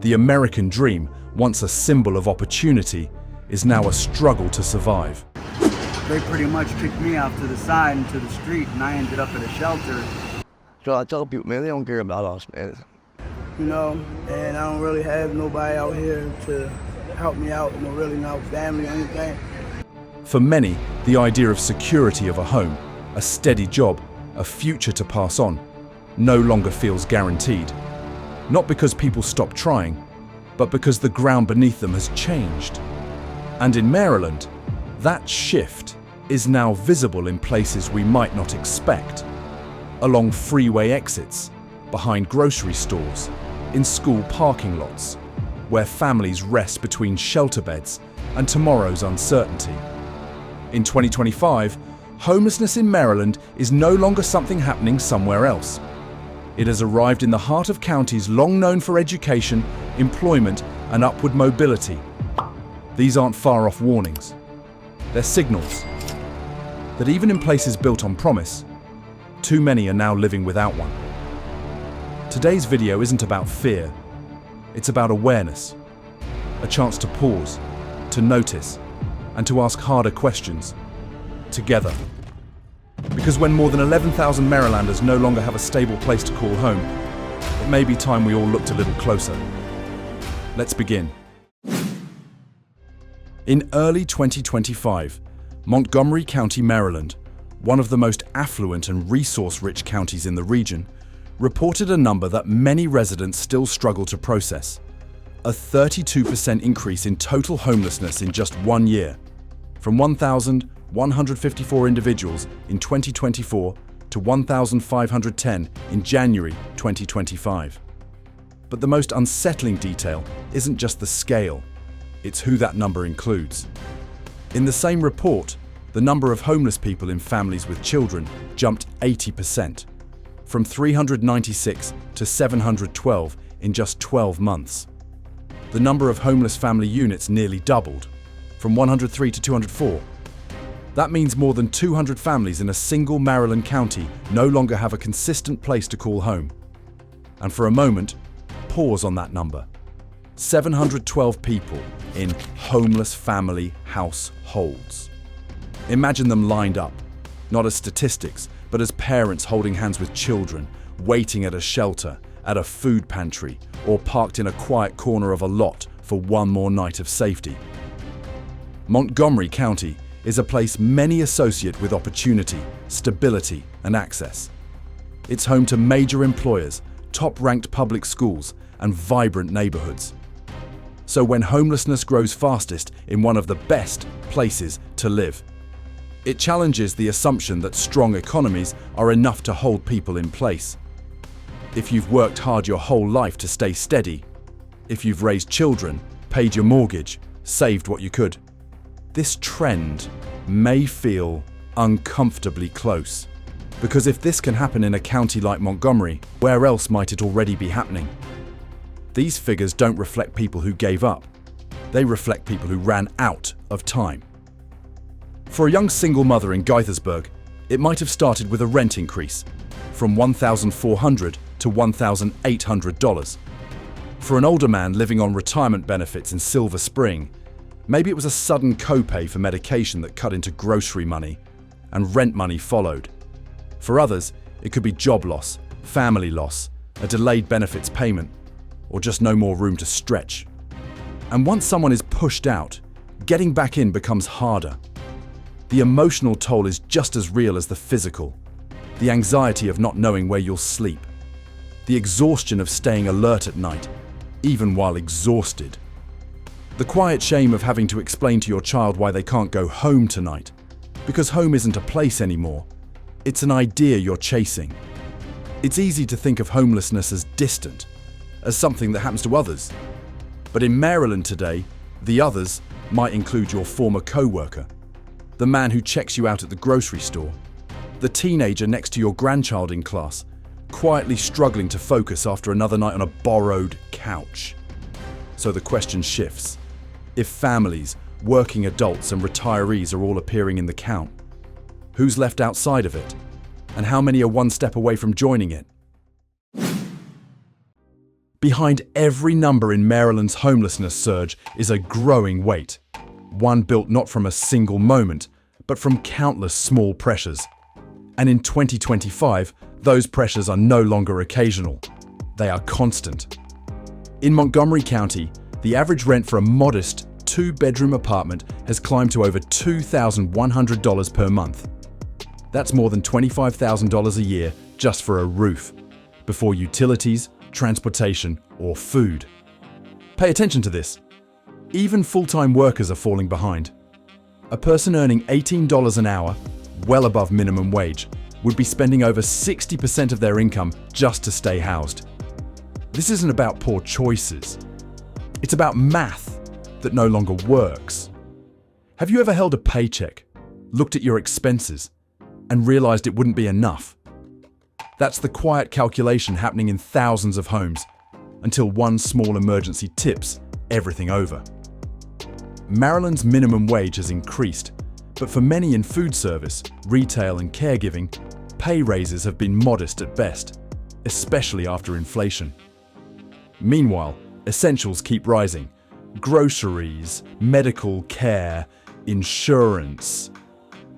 The American dream, once a symbol of opportunity, is now a struggle to survive. They pretty much kicked me off to the side into the street, and I ended up at a shelter. So I tell people, man, they don't care about us, man. You know, and I don't really have nobody out here to help me out, really no family or anything. For many, the idea of security of a home, a steady job, a future to pass on, no longer feels guaranteed. Not because people stop trying, but because the ground beneath them has changed. And in Maryland, that shift is now visible in places we might not expect. Along freeway exits, behind grocery stores, in school parking lots, where families rest between shelter beds and tomorrow's uncertainty. In 2025, homelessness in Maryland is no longer something happening somewhere else. It has arrived in the heart of counties long known for education, employment, and upward mobility. These aren't far-off warnings. They're signals that even in places built on promise, too many are now living without one. Today's video isn't about fear. It's about awareness. A chance to pause, to notice, and to ask harder questions, together. Because when more than 11,000 Marylanders no longer have a stable place to call home, it may be time we all looked a little closer. Let's begin. In early 2025, Montgomery County, Maryland, one of the most affluent and resource-rich counties in the region, reported a number that many residents still struggle to process: a 32% increase in total homelessness in just 1 year, from 1,154 individuals in 2024 to 1,510 in January 2025. But the most unsettling detail isn't just the scale, it's who that number includes. In the same report, the number of homeless people in families with children jumped 80%, from 396 to 712 in just 12 months. The number of homeless family units nearly doubled, from 103 to 204. That means more than 200 families in a single Maryland county no longer have a consistent place to call home. And for a moment, pause on that number. 712 people in homeless family households. Imagine them lined up, not as statistics, but as parents holding hands with children, waiting at a shelter, at a food pantry, or parked in a quiet corner of a lot for one more night of safety. Montgomery County is a place many associate with opportunity, stability, and access. It's home to major employers, top-ranked public schools, and vibrant neighborhoods. So when homelessness grows fastest in one of the best places to live, it challenges the assumption that strong economies are enough to hold people in place. If you've worked hard your whole life to stay steady, if you've raised children, paid your mortgage, saved what you could, this trend may feel uncomfortably close. Because if this can happen in a county like Montgomery, where else might it already be happening? These figures don't reflect people who gave up. They reflect people who ran out of time. For a young single mother in Gaithersburg, it might have started with a rent increase from $1,400 to $1,800. For an older man living on retirement benefits in Silver Spring, maybe it was a sudden copay for medication that cut into grocery money, and rent money followed. For others, it could be job loss, family loss, a delayed benefits payment, or just no more room to stretch. And once someone is pushed out, getting back in becomes harder. The emotional toll is just as real as the physical. The anxiety of not knowing where you'll sleep. The exhaustion of staying alert at night, even while exhausted. The quiet shame of having to explain to your child why they can't go home tonight. Because home isn't a place anymore. It's an idea you're chasing. It's easy to think of homelessness as distant, as something that happens to others. But in Maryland today, the others might include your former co-worker, the man who checks you out at the grocery store, the teenager next to your grandchild in class, quietly struggling to focus after another night on a borrowed couch. So the question shifts. If families, working adults, and retirees are all appearing in the count, who's left outside of it? And how many are one step away from joining it? Behind every number in Maryland's homelessness surge is a growing weight, one built not from a single moment, but from countless small pressures. And in 2025, those pressures are no longer occasional. They are constant. In Montgomery County, the average rent for a modest two-bedroom apartment has climbed to over $2,100 per month. That's more than $25,000 a year just for a roof, before utilities, transportation, or food. Pay attention to this. Even full-time workers are falling behind. A person earning $18 an hour, well above minimum wage, would be spending over 60% of their income just to stay housed. This isn't about poor choices. It's about math that no longer works. Have you ever held a paycheck, looked at your expenses, and realized it wouldn't be enough? That's the quiet calculation happening in thousands of homes until one small emergency tips everything over. Maryland's minimum wage has increased, but for many in food service, retail, and caregiving, pay raises have been modest at best, especially after inflation. Meanwhile, essentials keep rising. Groceries, medical care, insurance.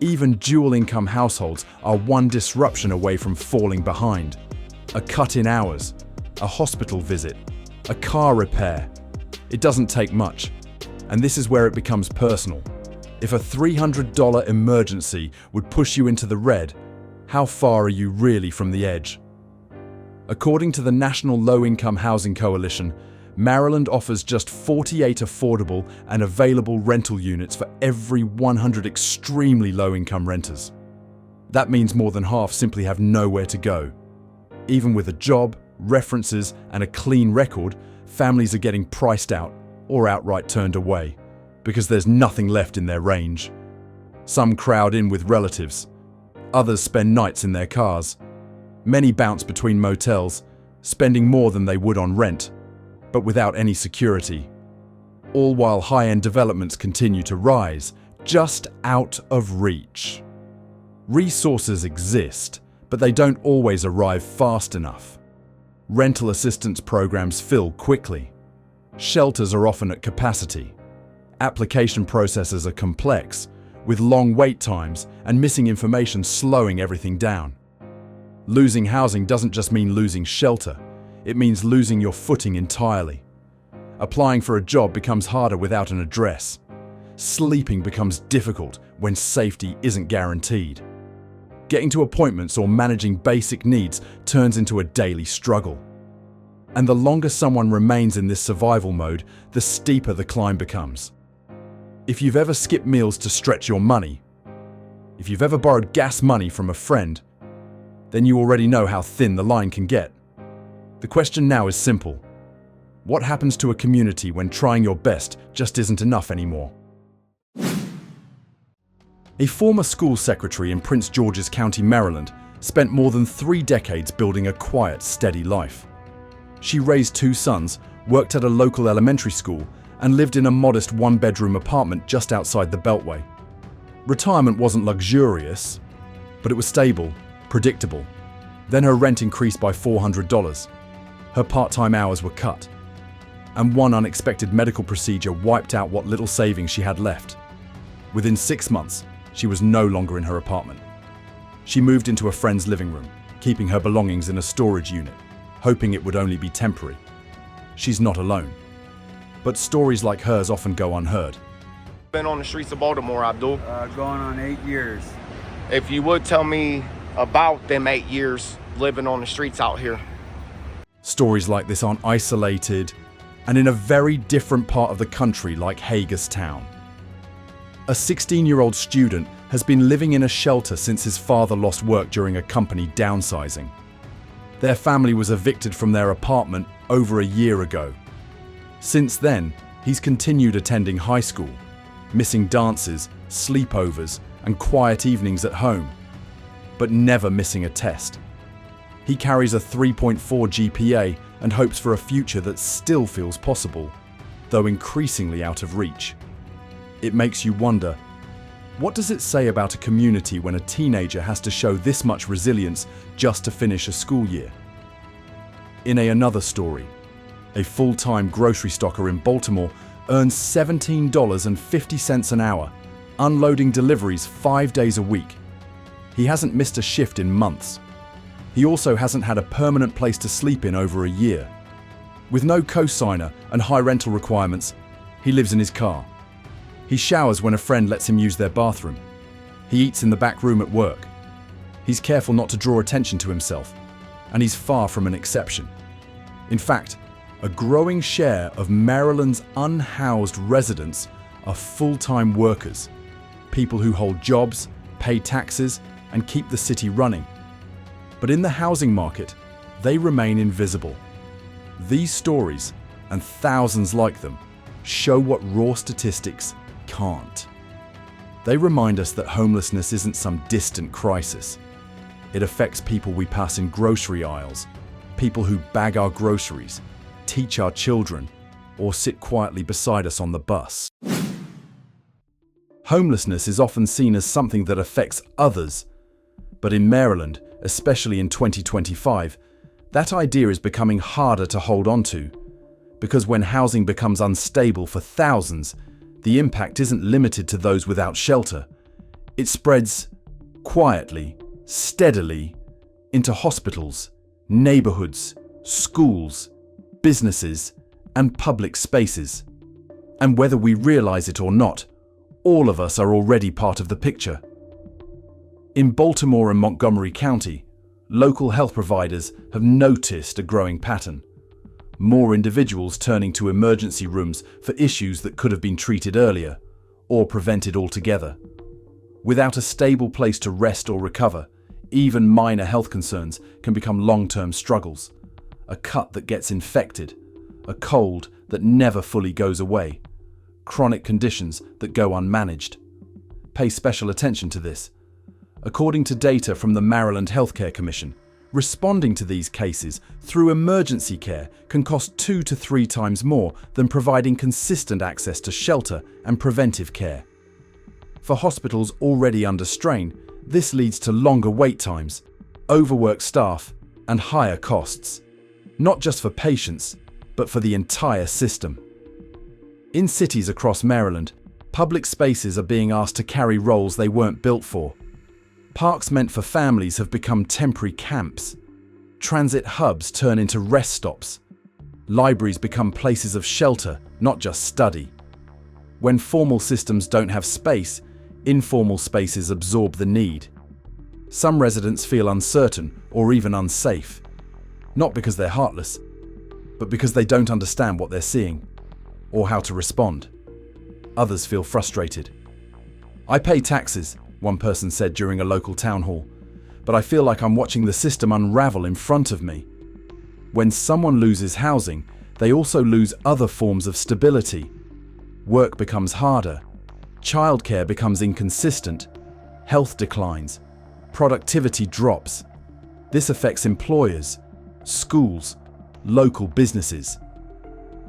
Even dual-income households are one disruption away from falling behind. A cut in hours, a hospital visit, a car repair. It doesn't take much. And this is where it becomes personal. If a $300 emergency would push you into the red, how far are you really from the edge? According to the National Low-Income Housing Coalition, Maryland offers just 48 affordable and available rental units for every 100 extremely low-income renters. That means more than half simply have nowhere to go. Even with a job, references, and a clean record, families are getting priced out or outright turned away because there's nothing left in their range. Some crowd in with relatives. Others spend nights in their cars. Many bounce between motels, spending more than they would on rent, but without any security. All while high-end developments continue to rise, just out of reach. Resources exist, but they don't always arrive fast enough. Rental assistance programs fill quickly. Shelters are often at capacity. Application processes are complex, with long wait times and missing information slowing everything down. Losing housing doesn't just mean losing shelter, it means losing your footing entirely. Applying for a job becomes harder without an address. Sleeping becomes difficult when safety isn't guaranteed. Getting to appointments or managing basic needs turns into a daily struggle. And the longer someone remains in this survival mode, the steeper the climb becomes. If you've ever skipped meals to stretch your money, if you've ever borrowed gas money from a friend, then you already know how thin the line can get. The question now is simple. What happens to a community when trying your best just isn't enough anymore? A former school secretary in Prince George's County, Maryland, spent more than 3 decades building a quiet, steady life. She raised 2 sons, worked at a local elementary school, and lived in a modest 1-bedroom apartment just outside the Beltway. Retirement wasn't luxurious, but it was stable, predictable. Then her rent increased by $400. Her part-time hours were cut. And one unexpected medical procedure wiped out what little savings she had left. Within 6 months, she was no longer in her apartment. She moved into a friend's living room, keeping her belongings in a storage unit, hoping it would only be temporary. She's not alone. But stories like hers often go unheard. Been on the streets of Baltimore, Abdul. Going on 8 years. If you would tell me about them 8 years living on the streets out here. Stories like this aren't isolated and in a very different part of the country like Hagerstown. A 16-year-old student has been living in a shelter since his father lost work during a company downsizing. Their family was evicted from their apartment over a year ago. Since then, he's continued attending high school, missing dances, sleepovers, and quiet evenings at home, but never missing a test. He carries a 3.4 GPA and hopes for a future that still feels possible, though increasingly out of reach. It makes you wonder, what does it say about a community when a teenager has to show this much resilience just to finish a school year? In another story, a full-time grocery stocker in Baltimore, earns $17.50 an hour, unloading deliveries 5 days a week. He hasn't missed a shift in months. He also hasn't had a permanent place to sleep in over a year. With no cosigner and high rental requirements, he lives in his car. He showers when a friend lets him use their bathroom. He eats in the back room at work. He's careful not to draw attention to himself, and he's far from an exception. In fact, a growing share of Maryland's unhoused residents are full-time workers, people who hold jobs, pay taxes, and keep the city running. But in the housing market, they remain invisible. These stories, and thousands like them, show what raw statistics can't. They remind us that homelessness isn't some distant crisis. It affects people we pass in grocery aisles, people who bag our groceries, teach our children, or sit quietly beside us on the bus. Homelessness is often seen as something that affects others, but in Maryland, especially in 2025, that idea is becoming harder to hold on to, because when housing becomes unstable for thousands, the impact isn't limited to those without shelter. It spreads quietly, steadily, into hospitals, neighborhoods, schools, businesses, and public spaces. And whether we realize it or not, all of us are already part of the picture. In Baltimore and Montgomery County, local health providers have noticed a growing pattern. More individuals turning to emergency rooms for issues that could have been treated earlier or prevented altogether. Without a stable place to rest or recover, even minor health concerns can become long-term struggles. A cut that gets infected, a cold that never fully goes away, chronic conditions that go unmanaged. Pay special attention to this. According to data from the Maryland Healthcare Commission, responding to these cases through emergency care can cost 2 to 3 times more than providing consistent access to shelter and preventive care. For hospitals already under strain, this leads to longer wait times, overworked staff, and higher costs, not just for patients, but for the entire system. In cities across Maryland, public spaces are being asked to carry roles they weren't built for. Parks meant for families have become temporary camps. Transit hubs turn into rest stops. Libraries become places of shelter, not just study. When formal systems don't have space, informal spaces absorb the need. Some residents feel uncertain or even unsafe, not because they're heartless, but because they don't understand what they're seeing or how to respond. Others feel frustrated. "I pay taxes," one person said during a local town hall, "but I feel like I'm watching the system unravel in front of me." When someone loses housing, they also lose other forms of stability. Work becomes harder, childcare becomes inconsistent, health declines, productivity drops. This affects employers, schools, local businesses.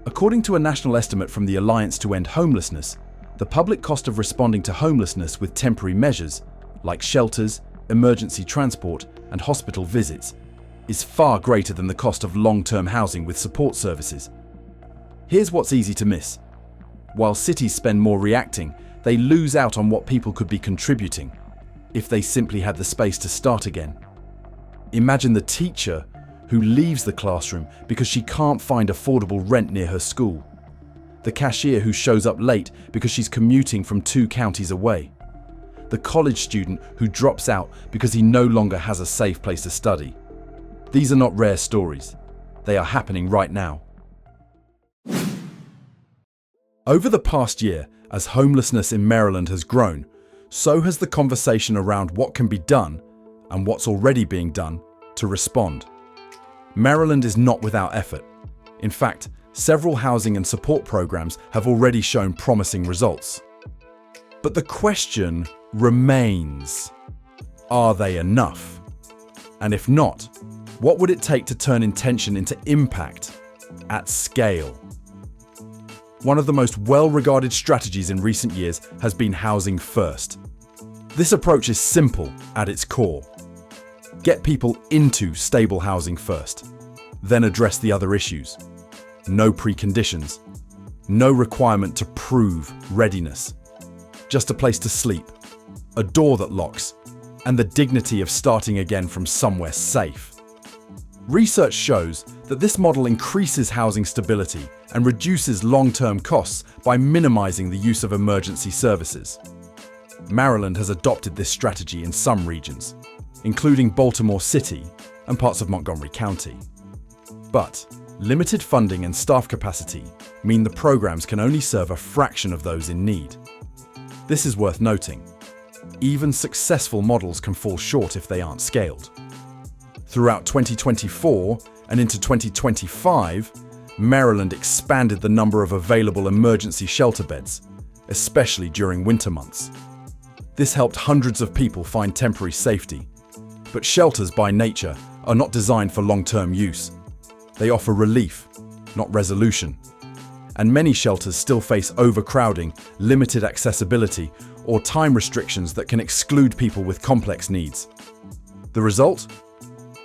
According to a national estimate from the Alliance to End Homelessness, the public cost of responding to homelessness with temporary measures, like shelters, emergency transport, and hospital visits, is far greater than the cost of long-term housing with support services. Here's what's easy to miss. While cities spend more reacting, they lose out on what people could be contributing if they simply had the space to start again. Imagine the teacher who leaves the classroom because she can't find affordable rent near her school. The cashier who shows up late because she's commuting from 2 counties away. The college student who drops out because he no longer has a safe place to study. These are not rare stories. They are happening right now. Over the past year, as homelessness in Maryland has grown, so has the conversation around what can be done and what's already being done to respond. Maryland is not without effort. In fact, several housing and support programs have already shown promising results. But the question remains, are they enough? And if not, what would it take to turn intention into impact at scale? One of the most well-regarded strategies in recent years has been housing first. This approach is simple at its core. Get people into stable housing first, then address the other issues. no preconditions, no requirement to prove readiness. Just a place to sleep, a door that locks, and the dignity of starting again from somewhere safe. Research shows that this model increases housing stability and reduces long-term costs by minimizing the use of emergency services. Maryland has adopted this strategy in some regions, including Baltimore City and parts of Montgomery County. But limited funding and staff capacity mean the programs can only serve a fraction of those in need. This is worth noting. Even successful models can fall short if they aren't scaled. Throughout 2024 and into 2025, Maryland expanded the number of available emergency shelter beds, especially during winter months. This helped hundreds of people find temporary safety. But shelters by nature are not designed for long-term use. They offer relief, not resolution. And many shelters still face overcrowding, limited accessibility, or time restrictions that can exclude people with complex needs. The result?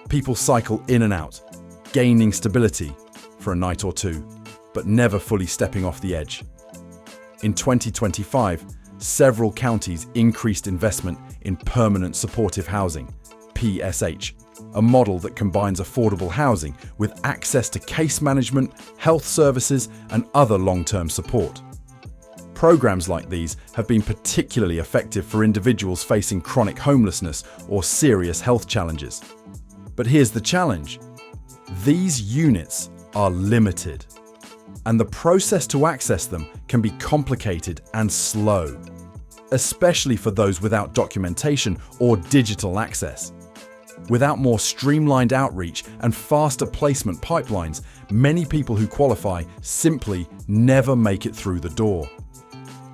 People cycle in and out, gaining stability for a night or two, but never fully stepping off the edge. In 2025, several counties increased investment in permanent supportive housing, PSH, a model that combines affordable housing with access to case management, health services, and other long-term support. Programs like these have been particularly effective for individuals facing chronic homelessness or serious health challenges. But here's the challenge. These units are limited, and the process to access them can be complicated and slow, especially for those without documentation or digital access. Without more streamlined outreach and faster placement pipelines, many people who qualify simply never make it through the door.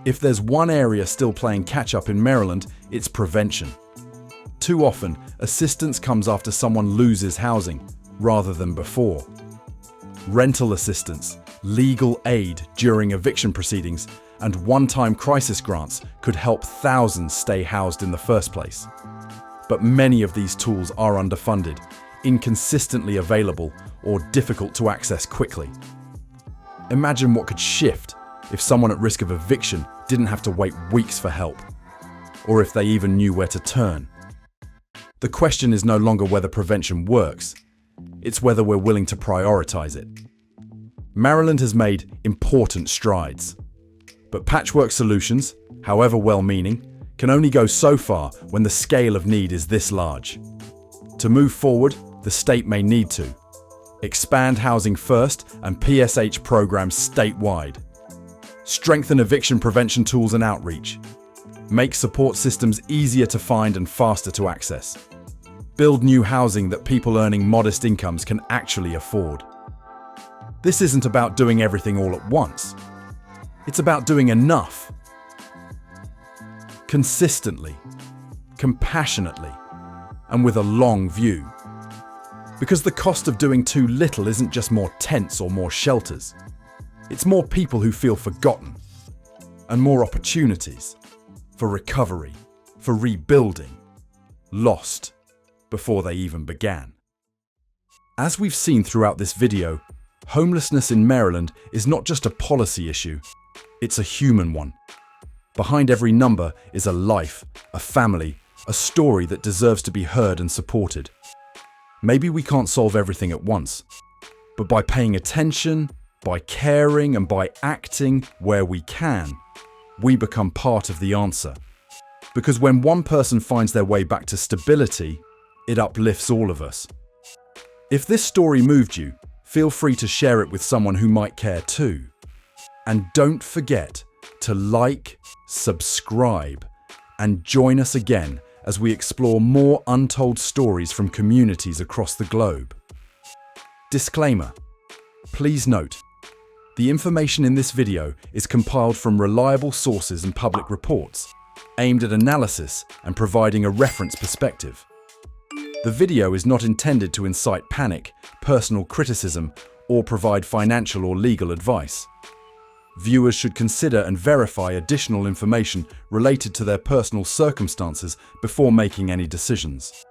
If there's one area still playing catch-up in Maryland, it's prevention. Too often, assistance comes after someone loses housing, rather than before. Rental assistance, legal aid during eviction proceedings, and one-time crisis grants could help thousands stay housed in the first place. But many of these tools are underfunded, inconsistently available, or difficult to access quickly. Imagine what could shift if someone at risk of eviction didn't have to wait weeks for help, or if they even knew where to turn. The question is no longer whether prevention works, it's whether we're willing to prioritize it. Maryland has made important strides, but patchwork solutions, however well-meaning, can only go so far when the scale of need is this large. To move forward, the state may need to expand housing first and PSH programs statewide, strengthen eviction prevention tools and outreach, make support systems easier to find and faster to access, build new housing that people earning modest incomes can actually afford. This isn't about doing everything all at once. It's about doing enough. Consistently, compassionately, and with a long view. Because the cost of doing too little isn't just more tents or more shelters. It's more people who feel forgotten, and more opportunities for recovery, for rebuilding, lost before they even began. As we've seen throughout this video, homelessness in Maryland is not just a policy issue, it's a human one. Behind every number is a life, a family, a story that deserves to be heard and supported. Maybe we can't solve everything at once, but by paying attention, by caring, and by acting where we can, we become part of the answer. Because when one person finds their way back to stability, it uplifts all of us. If this story moved you, feel free to share it with someone who might care too. And don't forget to like, subscribe, and join us again as we explore more untold stories from communities across the globe. Disclaimer: please note, the information in this video is compiled from reliable sources and public reports, aimed at analysis and providing a reference perspective. The video is not intended to incite panic, personal criticism, or provide financial or legal advice. Viewers should consider and verify additional information related to their personal circumstances before making any decisions.